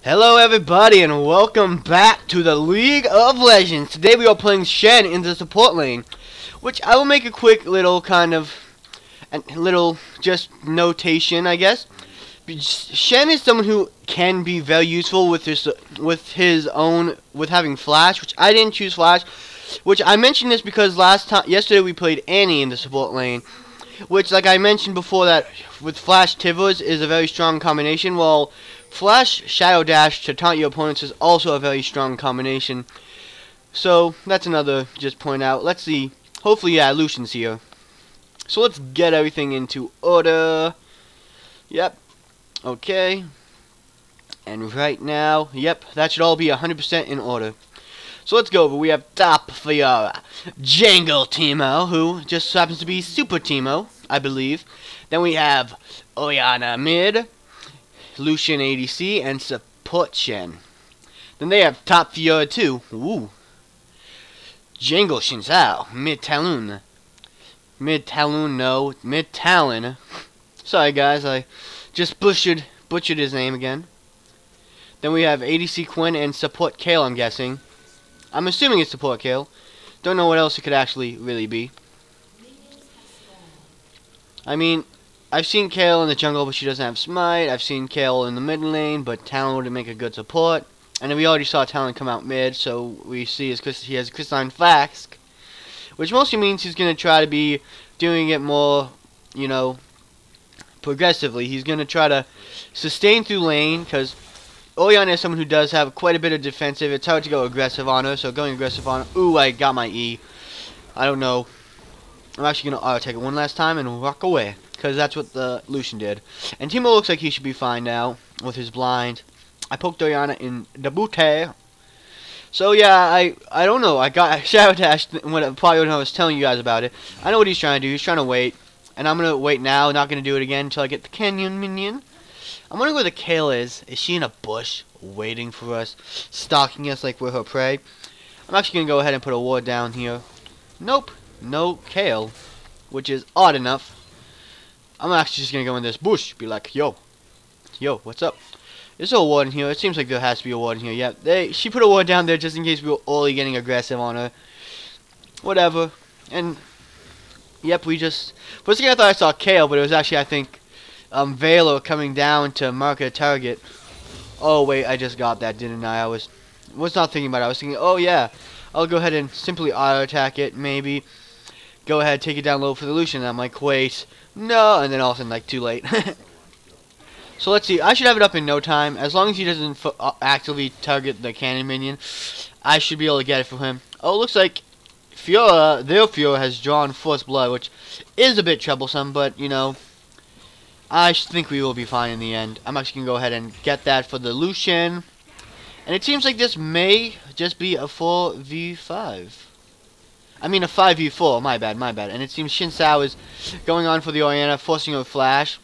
Hello everybody and welcome back to the League of Legends. Today we are playing Shen in the support lane, which I will make a quick little just notation, I guess. Shen is someone who can be very useful with having Flash, which I didn't choose Flash, which I mentioned this because yesterday we played Annie in the support lane, which, like I mentioned before, that with Flash Tivers is a very strong combination. Well, Flash Shadow Dash to taunt your opponents is also a very strong combination. So that's another just point out. Let's see. Hopefully, yeah, Lucian's here. So let's get everything into order. Yep. Okay. And right now, yep, that should all be 100% in order. So let's go over. We have top for your Jungle Teemo, who just happens to be Super Teemo, I believe. Then we have Orianna mid, Lucian ADC, and support Shen. Then they have top Fiora too. Ooh. Jungle Shinzao, mid Talon. Mid Talon. Sorry guys, I just butchered his name again. Then we have ADC Quinn and support Kale, I'm guessing. I'm assuming it's support Kale. Don't know what else it could actually really be. I mean, I've seen Kale in the jungle, but she doesn't have Smite. I've seen Kale in the mid lane, but Talon would make a good support. And then we already saw Talon come out mid, so we see he has Crystalline Flask, which mostly means he's going to try to be doing it more, you know, progressively. He's going to try to sustain through lane, because Orianna is someone who does have quite a bit of defensive. It's hard to go aggressive on her, so going aggressive on her. Ooh, I got my E. I don't know. I'm actually going to auto-take it one last time and walk away, because that's what the Lucian did. And Teemo looks like he should be fine now with his blind. I poked Orianna in the booty. So yeah, I don't know. I got Shadow Dash probably when I was telling you guys about it. I know what he's trying to do. He's trying to wait. And I'm going to wait now. Not going to do it again until I get the Canyon Minion. I'm wondering where the Kale is. Is she in a bush waiting for us? Stalking us like we're her prey? I'm actually going to go ahead and put a ward down here. Nope. No Kale. Which is odd enough. I'm actually just going to go in this bush. Be like, yo, what's up? There's a ward in here. It seems like there has to be a ward in here. Yep, she put a ward down there just in case we were only getting aggressive on her. Whatever. And, yep, we just... For a second I thought I saw Kale, but it was actually, I think, Veiler coming down to mark a target. Oh, wait, I just got that, didn't I? I was not thinking about it. I was thinking, oh, yeah, I'll go ahead and simply auto-attack it, maybe. Go ahead, take it down low for the Lucian. And I'm like, wait, no, and then all of a sudden, like, too late. So let's see. I should have it up in no time. As long as he doesn't actively target the cannon minion, I should be able to get it from him. Oh, it looks like their Fiora has drawn Force Blood, which is a bit troublesome, but, you know, I think we will be fine in the end. I'm actually going to go ahead and get that for the Lucian. And it seems like this may just be a 4v5. I mean a 5v4, my bad. And it seems Shin Sao is going on for the Orianna, forcing her Flash.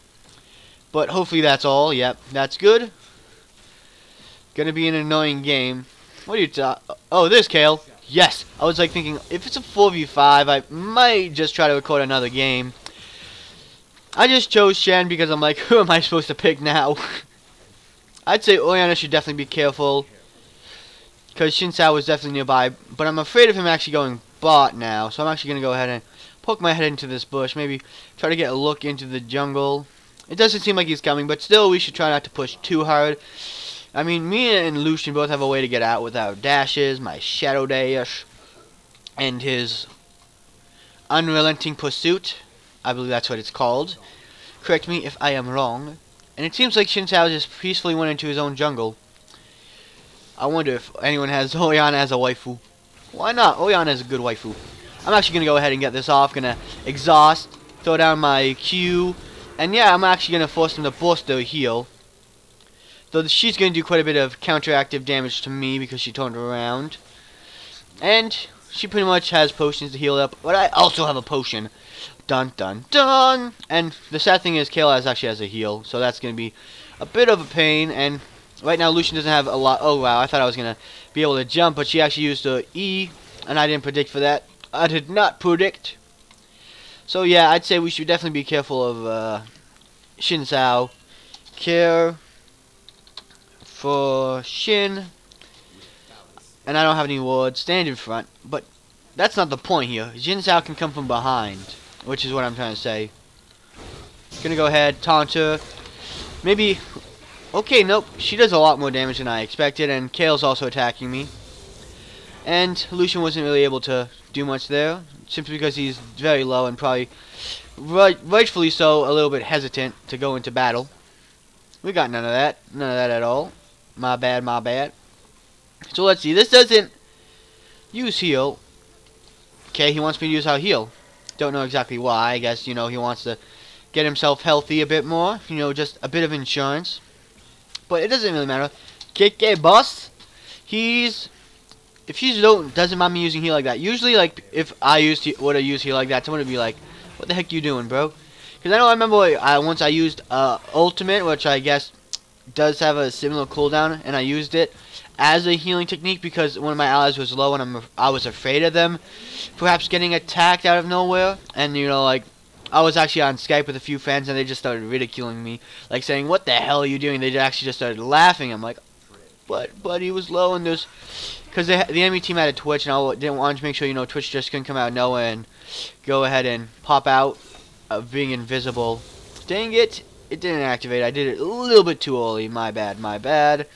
But hopefully that's all. Yep, that's good. Gonna be an annoying game. What are you Oh, there's Kale. Yes. I was like thinking, if it's a 4v5, I might just try to record another game. I just chose Shen because I'm like, who am I supposed to pick now? I'd say Orianna should definitely be careful, because Shin Sao was definitely nearby. But I'm afraid of him actually going bot now. So I'm actually gonna go ahead and poke my head into this bush. Maybe try to get a look into the jungle. It doesn't seem like he's coming, but still we should try not to push too hard. I mean, me and Lucian both have a way to get out with our dashes, my Shadow Dash, and his Unrelenting Pursuit. I believe that's what it's called. Correct me if I am wrong. And it seems like Shin Sao just peacefully went into his own jungle. I wonder if anyone has Orianna as a waifu. Why not? Orianna is a good waifu. I'm actually going to go ahead and get this off. Going to exhaust, throw down my Q. And yeah, I'm actually going to force him to burst their heal. Though she's going to do quite a bit of counteractive damage to me because she turned around. And she pretty much has potions to heal up. But I also have a potion. Dun dun dun! And the sad thing is Kayla actually has a heal. So that's going to be a bit of a pain. And right now Lucian doesn't have a lot. Oh wow, I thought I was going to be able to jump. But she actually used her E. And I didn't predict for that. I did not predict. So yeah, I'd say we should definitely be careful of Shin Sao. Care for Shen. And I don't have any wards. Stand in front. But that's not the point here. Jin Sao can come from behind, which is what I'm trying to say. Gonna go ahead, taunt her. Maybe... Okay, nope. She does a lot more damage than I expected, and Kale's also attacking me. And Lucian wasn't really able to do much there, simply because he's very low and probably, rightfully so, a little bit hesitant to go into battle. We got none of that. None of that at all. My bad, my bad. So let's see. This doesn't use heal. Okay, he wants me to use our heal. Don't know exactly why. I guess, you know, he wants to get himself healthy a bit more. You know, just a bit of insurance. But it doesn't really matter. KK boss. If he doesn't mind me using heal like that. Usually, like, if I would have used heal like that, someone would be like, what the heck you doing, bro? Because I remember once I used ultimate, which I guess does have a similar cooldown, and I used it as a healing technique because one of my allies was low and I was afraid of them perhaps getting attacked out of nowhere. And, you know, like, I was actually on Skype with a few friends and they just started ridiculing me, like saying, what the hell are you doing? They actually just started laughing. I'm like, but he was low, and there's... Because the enemy team had a Twitch, and I didn't want to make sure, you know, Twitch just couldn't come out of nowhere and go ahead and pop out of being invisible. Dang it, it didn't activate. I did it a little bit too early. My bad, my bad.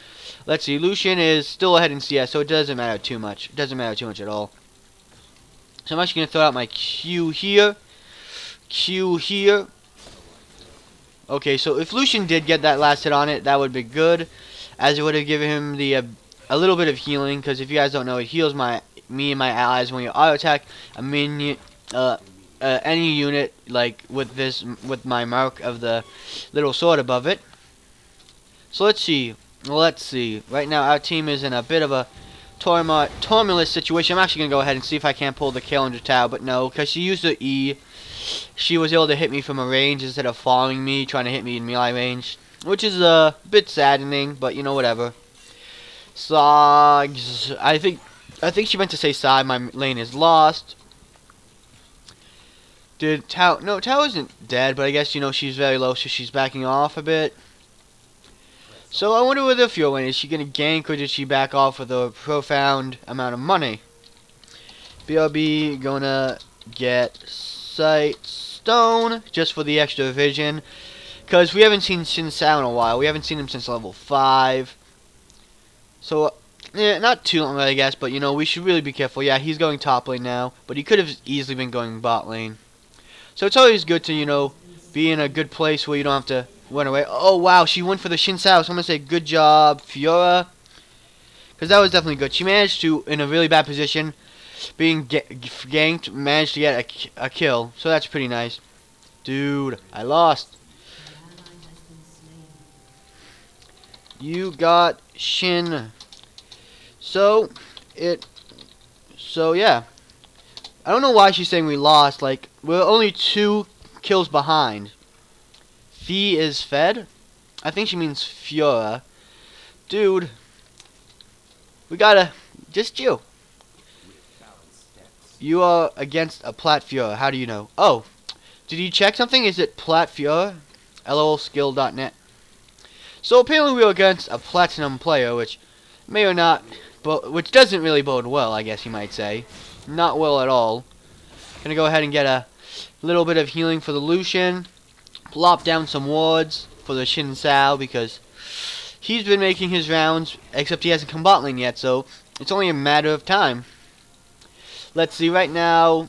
Let's see, Lucian is still ahead in CS, so it doesn't matter too much. It doesn't matter too much at all. So I'm actually going to throw out my Q here. Q here. Okay, so if Lucian did get that last hit on it, that would be good, as it would have given him the a little bit of healing, because if you guys don't know, it heals me and my allies when you auto attack a minion, any unit, like with my mark of the little sword above it. So let's see. Right now our team is in a bit of a tumultuous situation. I'm actually gonna go ahead and see if I can't pull the kill into Tao, but no, because she used the E. She was able to hit me from a range instead of following me, trying to hit me in melee range, which is a bit saddening, but you know, whatever. Sogs. I think she meant to say side. My lane is lost. Did Tao? No, Tao isn't dead, but I guess, you know, she's very low, so she's backing off a bit. So I wonder where the Fuel went. Is she gonna gank, or did she back off with a profound amount of money? BRB gonna get Sight Stone just for the extra vision, because we haven't seen Shen Sao in a while. We haven't seen him since level 5. So, yeah, not too long, I guess, but, you know, we should really be careful. Yeah, he's going top lane now, but he could have easily been going bot lane. So it's always good to, you know, be in a good place where you don't have to run away. Oh, wow, she went for the Shen Sao, so I'm going to say good job, Fiora. Because that was definitely good. She managed to, in a really bad position, being ganked, managed to get a kill. So that's pretty nice. Dude, I lost. You got Shen. So yeah. I don't know why she's saying we lost. Like, we're only 2 kills behind. Fee is fed? I think she means Fiora. Dude. We gotta... Just you. You are against a Plat Fiora. How do you know? Oh. Did you check something? Is it Plat Fiora? lolskill.net. So apparently we were against a platinum player, which may or not, which doesn't really bode well, I guess you might say. Not well at all. Gonna go ahead and get a little bit of healing for the Lucian. Plop down some wards for the Shen Sao, because he's been making his rounds, except he hasn't come bot lane yet, so it's only a matter of time. Let's see, right now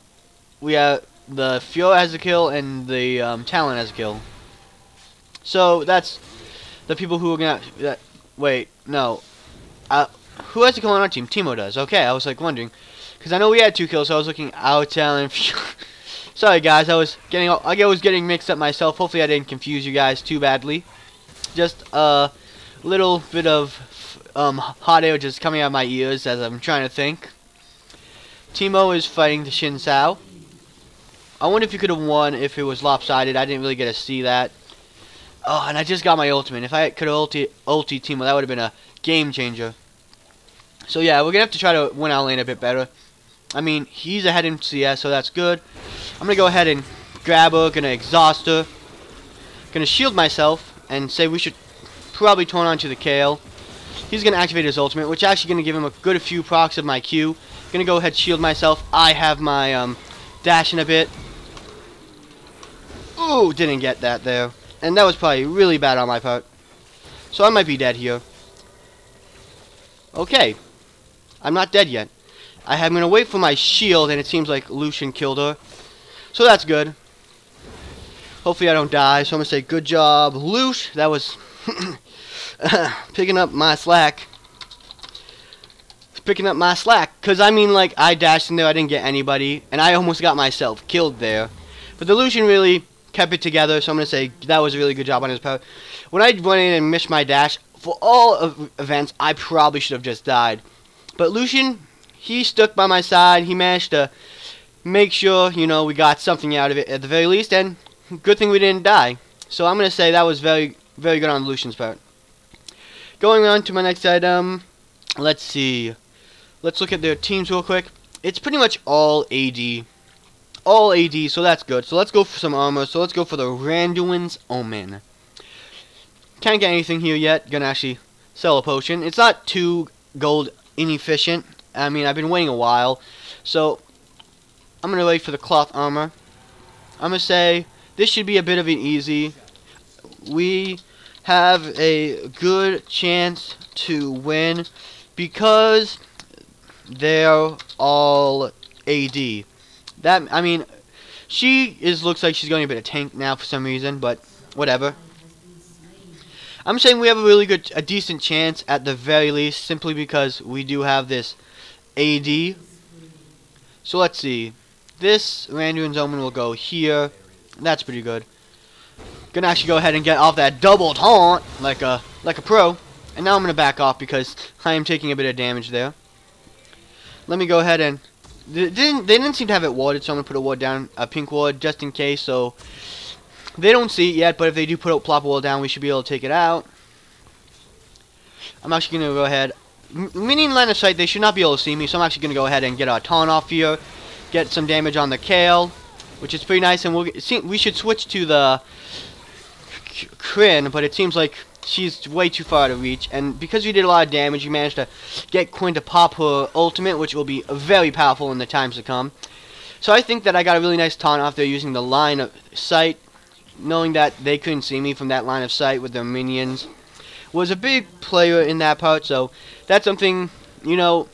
we have the Fiora has a kill and the Talon has a kill. So that's the people who are gonna... wait, no. Who has a kill on our team? Timo does. Okay, I was like wondering. Because I know we had 2 kills, so I was looking out Talon. Sorry guys, I was getting mixed up myself. Hopefully I didn't confuse you guys too badly. Just a little bit of hot air just coming out of my ears as I'm trying to think. Timo is fighting the Shen Sao. I wonder if you could have won if it was lopsided. I didn't really get to see that. Oh, and I just got my ultimate. If I could have ulti Timo, that would have been a game changer. So yeah, we're going to have to try to win our lane a bit better. I mean, he's ahead in CS, so that's good. I'm going to go ahead and grab her, going to exhaust her. Going to shield myself and say we should probably turn on to the Kale. He's going to activate his ultimate, which is actually going to give him a good few procs of my Q. Going to go ahead, shield myself. I have my dash in a bit. Ooh, didn't get that there. And that was probably really bad on my part. So I might be dead here. Okay. I'm not dead yet. I'm going to wait for my shield, and it seems like Lucian killed her. So that's good. Hopefully I don't die. So I'm going to say, good job, Luce. That was picking up my slack. Picking up my slack. Because, I mean, like, I dashed in there. I didn't get anybody. And I almost got myself killed there. But the Lucian really kept it together. So I'm going to say that was a really good job on his part. When I went in and missed my dash, for all of events, I probably should have just died. But Lucian, he stuck by my side. He managed to make sure, you know, we got something out of it at the very least. And good thing we didn't die. So I'm going to say that was very, very good on Lucian's part. Going on to my next item. Let's see. Let's look at their teams real quick. It's pretty much all AD. All AD, so that's good. So let's go for some armor. So let's go for the Randuin's Omen. Can't get anything here yet. Gonna actually sell a potion. It's not too gold inefficient. I mean, I've been waiting a while. So I'm gonna wait for the cloth armor. I'm gonna say this should be a bit of an easy. We have a good chance to win because they're all AD. That, I mean, looks like she's going to be a tank now for some reason, but whatever. I'm saying we have a decent chance at the very least, simply because we do have this AD. So let's see. This Randuin's Omen will go here. That's pretty good. Gonna actually go ahead and get off that double taunt like a pro. And now I'm gonna back off because I am taking a bit of damage there. Let me go ahead and they didn't seem to have it warded, so I'm gonna put a ward down, a pink ward, just in case. So they don't see it yet, but if they do plop a ward down, we should be able to take it out. I'm actually gonna go ahead. Meaning line of sight, they should not be able to see me, so I'm actually gonna go ahead and get a taunt off here, get some damage on the Kale, which is pretty nice, and we should switch to the Kryn, but it seems like she's way too far to reach, and because we did a lot of damage, we managed to get Quinn to pop her ultimate, which will be very powerful in the times to come. So I think that I got a really nice taunt off there using the line of sight, knowing that they couldn't see me from that line of sight with their minions. Was a big player in that part, so that's something, you know,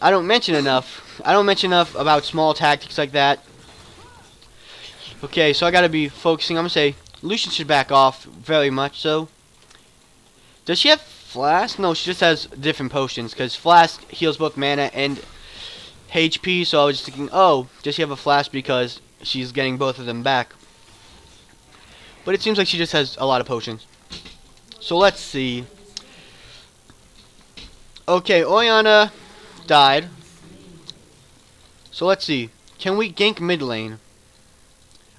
I don't mention enough. I don't mention enough about small tactics like that. Okay, so I gotta be focusing. I'm gonna say Lucian should back off very much so. Does she have Flask? No, she just has different potions, because Flask heals both mana and HP, so I was just thinking, oh, does she have a Flask because she's getting both of them back? But it seems like she just has a lot of potions. So let's see. Okay, Orianna died. So let's see. Can we gank mid lane?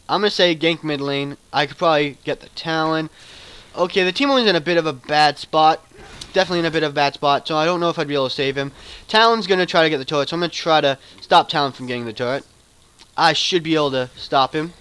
I'm going to say gank mid lane. I could probably get the Talon. Okay, the Teemo's in a bit of a bad spot. Definitely in a bit of a bad spot, so I don't know if I'd be able to save him. Talon's going to try to get the turret, so I'm going to try to stop Talon from getting the turret. I should be able to stop him.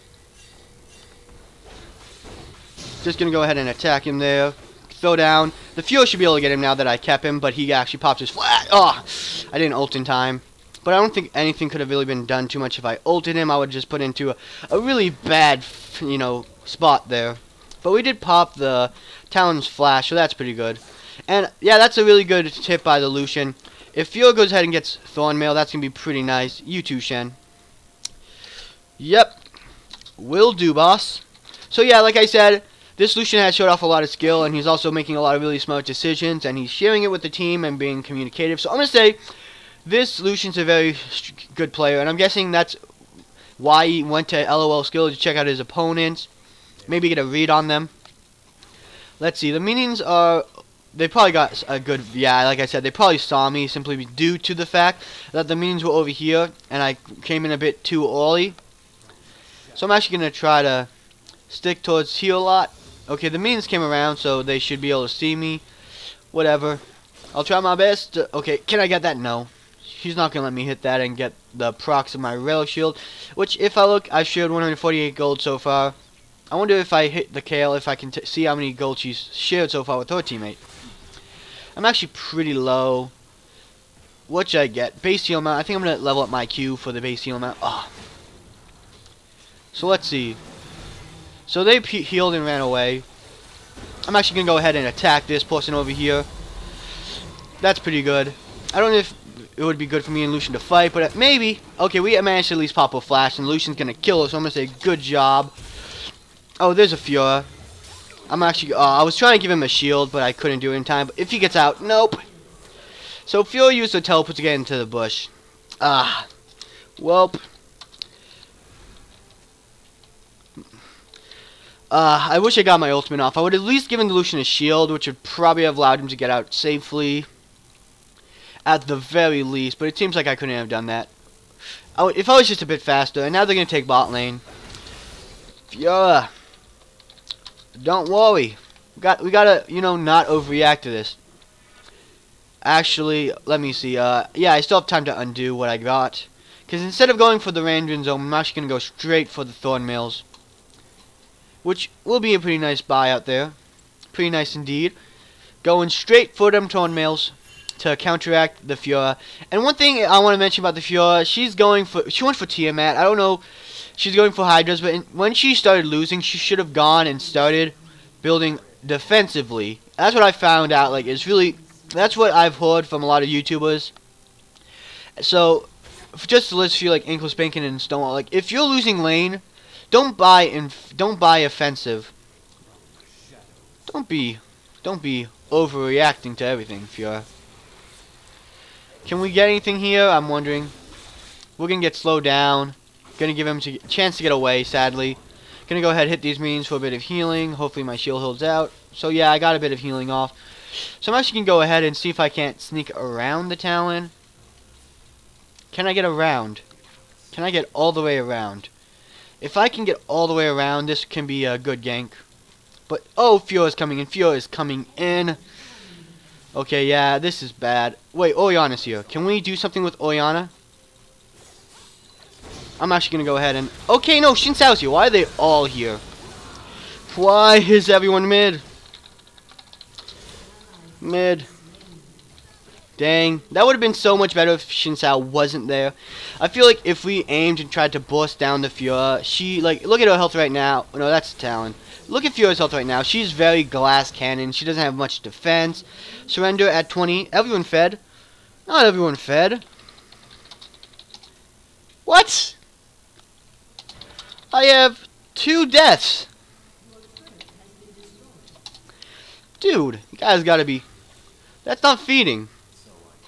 Just going to go ahead and attack him there. Throw down. The Fury should be able to get him now that I kept him, but he actually pops his flat. Oh, I didn't ult in time. But I don't think anything could have really been done too much if I ulted him. I would just put into a really bad, you know, spot there. But we did pop the Talon's flash, so that's pretty good. And yeah, that's a really good tip by the Lucian. If Fury goes ahead and gets Thornmail, that's gonna be pretty nice. You too, Shen. Yep, will do, boss. So yeah, like I said, this Lucian has showed off a lot of skill, and he's also making a lot of really smart decisions, and he's sharing it with the team and being communicative. So I'm gonna say this Lucian's a very good player, and I'm guessing that's why he went to LOL Skill to check out his opponents, maybe get a read on them. Let's see, the minions are, they probably got a good, yeah, like I said, they probably saw me simply due to the fact that the minions were over here, and I came in a bit too early. So I'm actually going to try to stick towards here a lot. Okay, the minions came around, so they should be able to see me. Whatever. I'll try my best. Okay, can I get that? No. He's not going to let me hit that and get the procs of my Relic Shield. Which, if I look, I've shared 148 gold so far. I wonder if I hit the Kale, if I can see how many gold she's shared so far with her teammate. I'm actually pretty low. What should I get? Base heal amount. I think I'm going to level up my Q for the base heal amount. Oh. So let's see. So they healed and ran away. I'm actually going to go ahead and attack this person over here. That's pretty good. I don't know if it would be good for me and Lucian to fight, but maybe. Okay, we managed to at least pop a flash, and Lucian's going to kill us, so I'm going to say good job. Oh, there's a Fiora. I'm actually, I was trying to give him a shield, but I couldn't do it in time. But if he gets out, nope. So Fiora used the teleport to get into the bush. Welp. I wish I got my ultimate off. I would at least given Lucian a shield, which would probably have allowed him to get out safely. At the very least, but it seems like I couldn't have done that. If I was just a bit faster, and now they're going to take bot lane. Fiora. Don't worry. We gotta, you know, not overreact to this. Actually, let me see. Yeah, I still have time to undo what I got. Because instead of going for the Randrin Zone, I'm actually going to go straight for the Thorn Mills. Which will be a pretty nice buy out there. Pretty nice indeed. Going straight for them Thorn Mills to counteract the Fiora. And one thing I want to mention about the Fiora, she went for Tiamat. I don't know. She's going for Hydras, but when she started losing, she should have gone and started building defensively. That's what I found out. Like, it's really, that's what I've heard from a lot of YouTubers. So, just to list you like Ankle Spanking and Stonewall, like if you're losing lane, don't buy offensive. Don't be overreacting to everything, Fiora. Can we get anything here? I'm wondering. We're gonna get slowed down. Gonna give him a chance to get away, sadly. Gonna go ahead and hit these minions for a bit of healing. Hopefully my shield holds out. So yeah, I got a bit of healing off. So I'm actually gonna go ahead and see if I can't sneak around the Talon. Can I get around? Can I get all the way around? If I can get all the way around, this can be a good gank. But, oh, Fiora's coming in. Fiora is coming in. Okay, yeah, this is bad. Wait, Orianna's here. Can we do something with Orianna? I'm actually going to go ahead and... Okay, no, Shen Sao's here. Why are they all here? Why is everyone mid? Mid. Dang. That would have been so much better if Shen Sao wasn't there. I feel like if we aimed and tried to bust down the Fiora, she, like, look at her health right now. No, that's Talon. Look at Fiora's health right now. She's very glass cannon. She doesn't have much defense. Surrender at 20. Everyone fed? Not everyone fed. What? I have 2 deaths. Dude, you guys gotta be... That's not feeding.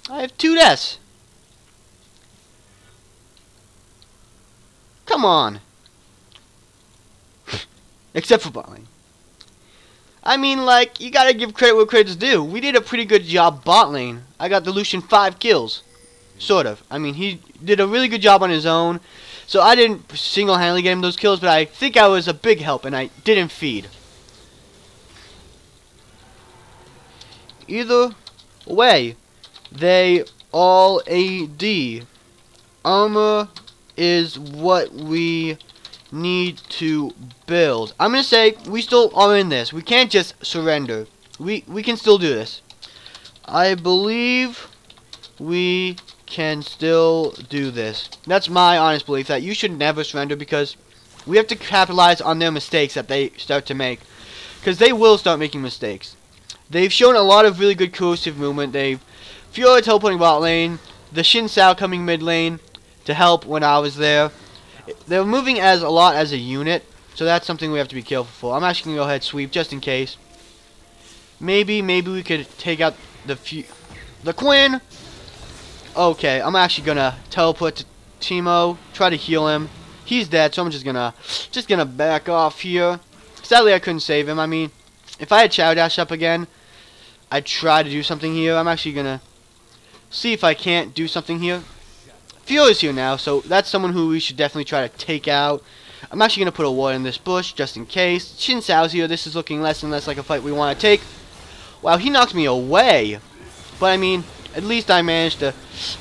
I have 2 deaths. Come on. Except for bot lane. I mean, like, you gotta give credit where credit's due. We did a pretty good job bot lane. I got the Lucian 5 kills. Sort of. I mean, he did a really good job on his own. So I didn't single-handedly get him those kills, but I think I was a big help, and I didn't feed. Either way, they all AD. Armor is what we need to build. I'm gonna say we still are in this. We can't just surrender. We can still do this. I believe we can still do this. That's my honest belief, that you should never surrender, because we have to capitalize on their mistakes that they start to make, because they will start making mistakes. They've shown a lot of really good coercive movement. Fiora teleporting bot lane, the Shen Sao coming mid lane to help when I was there. They're moving a lot as a unit, so that's something we have to be careful for. I'm actually gonna go ahead and sweep just in case. Maybe we could take out the Quinn. Okay, I'm actually gonna teleport to Teemo, try to heal him. He's dead, so I'm just gonna back off here. Sadly, I couldn't save him. I mean, if I had Chow Dash up again, I'd try to do something here. I'm actually gonna see if I can't do something here. Fiora's here now, so that's someone who we should definitely try to take out. I'm actually gonna put a ward in this bush just in case. Shen Sao's here. This is looking less and less like a fight we want to take. Wow, he knocked me away. But I mean, at least I managed to...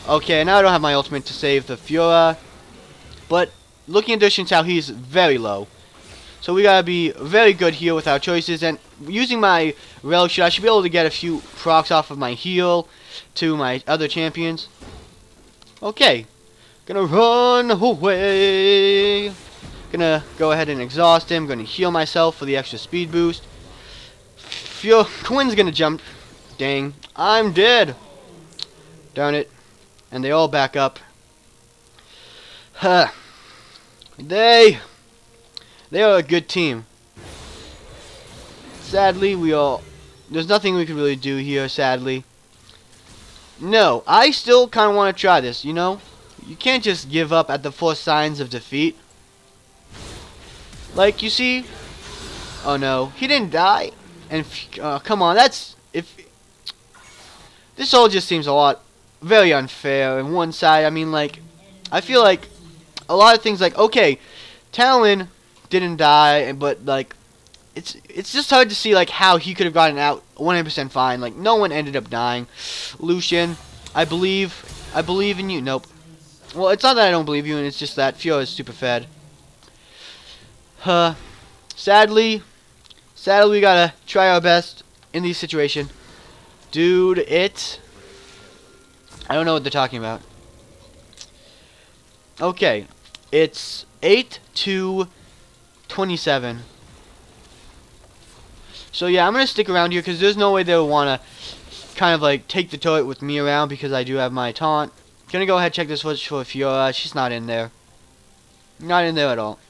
Okay, now I don't have my ultimate to save the Fiora. But looking at Shen Sao, he's very low. So we gotta be very good here with our choices. And using my relic shoot, I should be able to get a few procs off of my heal to my other champions. Okay. Gonna run away. Gonna go ahead and exhaust him. Gonna heal myself for the extra speed boost. Quinn's gonna jump. Dang. I'm dead. Darn it. And they all back up. Huh. They are a good team. Sadly, there's nothing we can really do here, sadly. No, I still kind of want to try this, you know? You can't just give up at the first signs of defeat. Like, you see? Oh no, he didn't die. And, come on, this all just seems very unfair. And one side, I mean, like, I feel like a lot of things, like, okay, Talon didn't die, but, like, it's just hard to see, like, how he could have gotten out 100% fine. Like, no one ended up dying. Lucian, I believe in you. Nope. Well, it's not that I don't believe you, and it's just that Fiora is super fed. Sadly, we gotta try our best in this situation. Dude, I don't know what they're talking about. Okay, it's 8-27. So yeah, I'm gonna stick around here because there's no way they'll wanna kind of like take the turret with me around because I do have my taunt. Gonna go ahead and check this for Fiora. She's not in there. Not in there at all.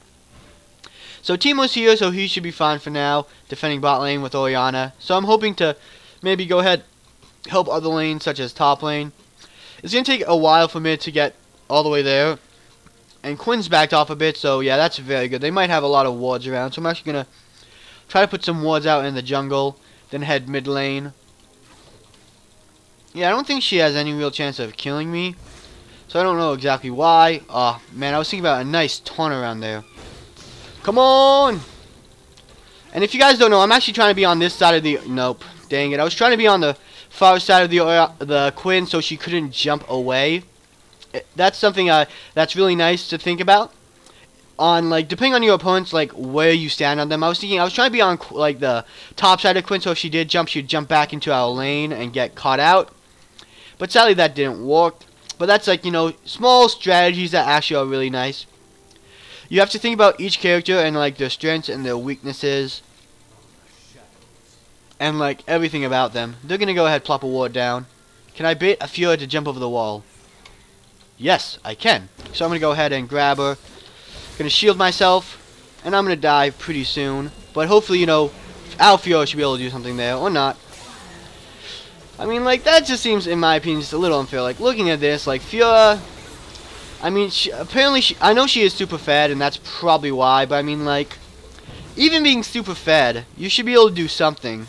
So Teemo's here, so he should be fine for now, defending bot lane with Orianna. So I'm hoping to maybe go ahead, help other lanes such as top lane. It's gonna take a while for me to get all the way there. And Quinn's backed off a bit, so yeah, that's very good. They might have a lot of wards around, so I'm actually gonna try to put some wards out in the jungle, then head mid lane. Yeah, I don't think she has any real chance of killing me, so I don't know exactly why. Oh, man, I was thinking about a nice taunt around there. Come on! And if you guys don't know, I'm actually trying to be on this side of the... Nope. Dang it. I was trying to be on the far side of the Quinn so she couldn't jump away. That's something that's really nice to think about. On, like, depending on your opponents, like, where you stand on them. I was trying to be on, like, the top side of Quinn, so if she did jump, she'd jump back into our lane and get caught out. But sadly, that didn't work. But that's, like, you know, small strategies that actually are really nice. You have to think about each character and, like, their strengths and their weaknesses. And, like, everything about them. They're gonna go ahead, plop a ward down. Can I bait a Fiora to jump over the wall? Yes, I can. So I'm gonna go ahead and grab her. Gonna shield myself. And I'm gonna die pretty soon. But hopefully, you know, our Fiora should be able to do something there. Or not. I mean, like, that just seems, in my opinion, just a little unfair. Like, looking at this, like, Fiora... I mean, I know she is super fed, and that's probably why, but I mean, like, even being super fed, you should be able to do something.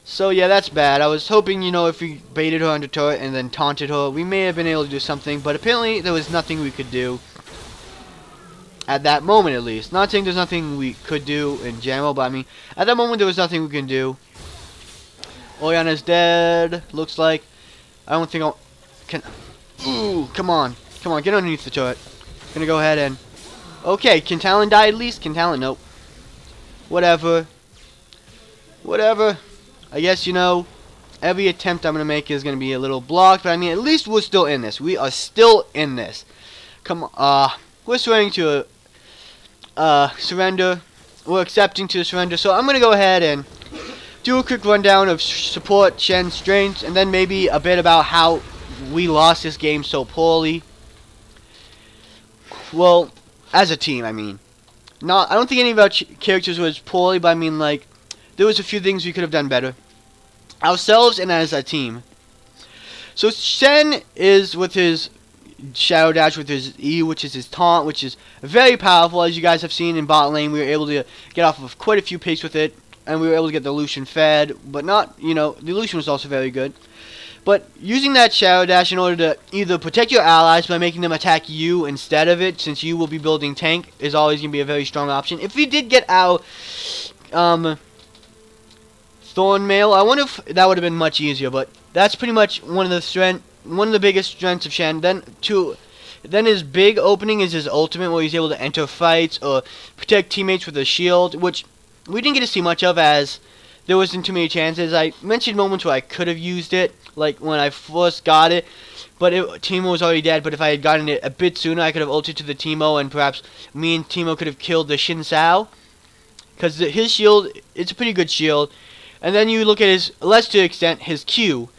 So, yeah, that's bad. I was hoping, you know, if we baited her under turret and then taunted her, we may have been able to do something, but apparently there was nothing we could do. At that moment, at least. Not saying there's nothing we could do in general, but I mean, at that moment there was nothing we can do. Orianna's dead, looks like. I don't think I'll... Ooh, come on. Come on, get underneath the turret. Gonna go ahead and... Okay, can Talon die at least? Can Talon? Nope. Whatever. Whatever. I guess, you know, every attempt I'm gonna make is gonna be a little blocked, but I mean, at least we're still in this. We are still in this. Come on, we're surrendering to a, surrender. We're accepting to surrender, so I'm gonna go ahead and do a quick rundown of support Shen's strengths, and then maybe a bit about how we lost this game so poorly. Well, as a team, I mean. I don't think any of our characters was poorly, but I mean, like, there was a few things we could have done better. Ourselves and as a team. So Shen is with his Shadow Dash, with his E, which is his taunt, which is very powerful. As you guys have seen in bot lane, we were able to get off of quite a few picks with it. And we were able to get the Lucian fed, but not, you know, the Lucian was also very good. But using that Shadow Dash in order to either protect your allies by making them attack you instead of it, since you will be building tank, is always going to be a very strong option. If we did get our Thorn Mail, I wonder if that would have been much easier, but that's pretty much one of the biggest strengths of Shen. Then to Then his big opening is his ultimate, where he's able to enter fights or protect teammates with a shield, which we didn't get to see much of as there wasn't too many chances. I mentioned moments where I could have used it, like when I first got it, but Teemo was already dead. But if I had gotten it a bit sooner, I could have ulted to the Teemo, and perhaps me and Teemo could have killed the Shen, because his shield, it's a pretty good shield. And then you look at his, less to extent, his Q.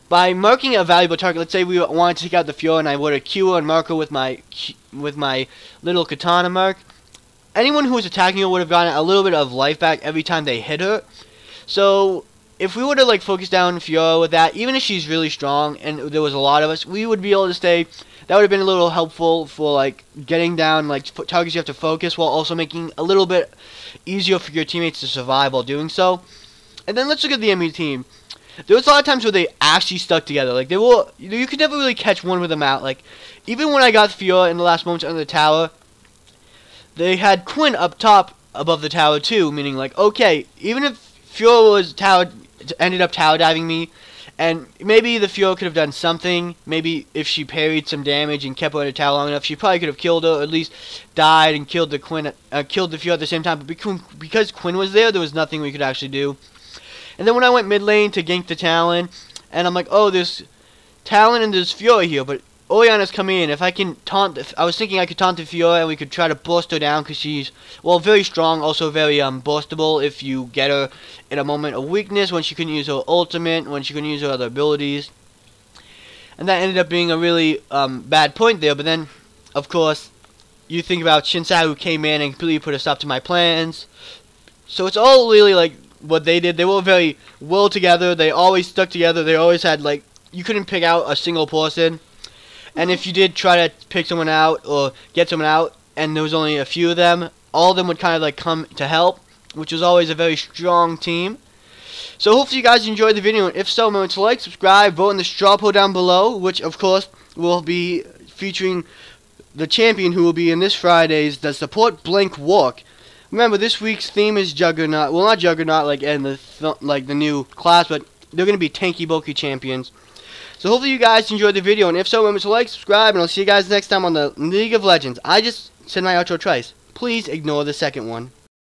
By marking a valuable target, let's say we wanted to take out the Fiora, and I would have Q and mark her with my little katana mark. Anyone who was attacking her would have gotten a little bit of life back every time they hit her. So if we would have like focused down Fiora with that, even if she's really strong and there was a lot of us, we would be able to stay. That would have been a little helpful for like getting down like targets you have to focus, while also making a little bit easier for your teammates to survive while doing so. And then let's look at the enemy team. There was a lot of times where they actually stuck together. Like they were, you could never really catch one with them out. Like even when I got Fiora in the last moments under the tower, they had Quinn up top above the tower too. Meaning like, okay, even if Fiora ended up tower diving me, and maybe the Fiora could have done something. Maybe if she parried some damage and kept her in a tower long enough, she probably could have killed her, or at least died and killed the Fiora at the same time. But because Quinn was there was nothing we could actually do. And then when I went mid lane to gank the Talon, and I'm like, oh, there's Talon and there's Fiora here, but Orianna's coming in. If I can taunt, I was thinking I could taunt the Fiora and we could try to burst her down, because she's, well, very strong, also very burstable if you get her in a moment of weakness, when she couldn't use her ultimate, when she couldn't use her other abilities. And that ended up being a really bad point there. But then, of course, you think about Shen, who came in and completely put a stop to my plans. So it's all really like what they did. They were very well together. They always stuck together. They always had, like, you couldn't pick out a single person. And if you did try to pick someone out or get someone out, and there was only a few of them, all of them would kind of like come to help, which was always a very strong team. So hopefully you guys enjoyed the video, and if so, remember to like, subscribe, vote in the straw poll down below, which of course will be featuring the champion who will be in this Friday's the Support Work. Remember, this week's theme is Juggernaut. Well, not Juggernaut like in the new class, but they're going to be tanky bulky champions. So hopefully you guys enjoyed the video, and if so, remember to like, subscribe, and I'll see you guys next time on the League of Legends. I just said my outro twice. Please ignore the second one.